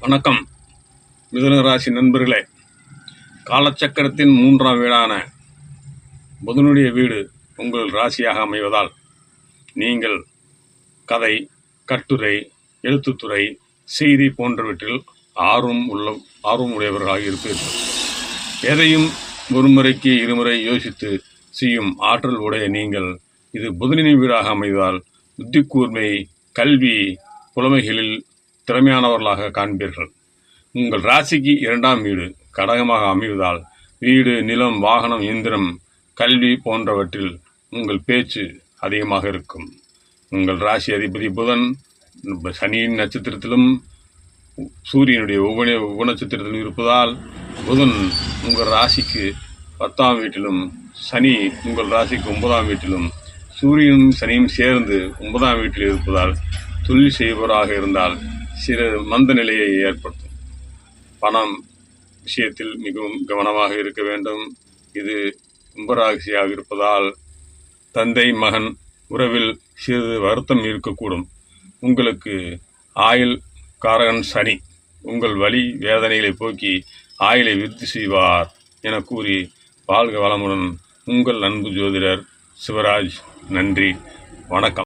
வணக்கம் மிதுன ராசி நண்பர்களே. காலச்சக்கரத்தின் 3ஆம் வீடான புதனுடைய வீடு உங்கள் ராசியாக அமைவதால் நீங்கள் கதை, கட்டுரை, எழுத்துத்துறை, செய்தி போன்றவற்றில் ஆர்வம் உடையவர்களாக இருப்பீர்கள். எதையும் ஒரு முறைக்கு இருமுறை யோசித்து செய்யும் ஆற்றல் உடைய நீங்கள் இது புதனின் வீடாக அமைவதால் புத்தி கூர்மை, கல்வி, புலமைகளில் திறமையானவர்களாக காண்பீர்கள். உங்கள் ராசிக்கு 2ஆம் வீடு கடகமாக அமைவதால் வீடு, நிலம், வாகனம், இயந்திரம், கல்வி போன்றவற்றில் உங்கள் பேச்சு அதிகமாக இருக்கும். உங்கள் ராசி அதிபதி புதன் சனியின் நட்சத்திரத்திலும் சூரியனுடைய உப நட்சத்திரத்திலும் இருப்பதால் புதன் உங்கள் ராசிக்கு 10ஆம் வீட்டிலும், சனி உங்கள் ராசிக்கு 9ஆம் வீட்டிலும், சூரியனும் சனியும் சேர்ந்து 9ஆம் வீட்டில் இருப்பதால் தொழில் செய்பவராக இருந்தால் சிறு மந்த நிலையை ஏற்படுத்தும். பணம் விஷயத்தில் மிகவும் கவனமாக இருக்க வேண்டும். இது கும்பராசியாக இருப்பதால் தந்தை மகன் உறவில் சிறிது வருத்தம் இருக்கக்கூடும். உங்களுக்கு ஆயுள் காரகன் சனி உங்கள் வலி வேதனைகளை போக்கி ஆயுளை விருத்தி செய்வார் என கூறி வாழ்க வளமுடன் உங்கள் அன்பு ஜோதிடர் சிவராஜ். நன்றி, வணக்கம்.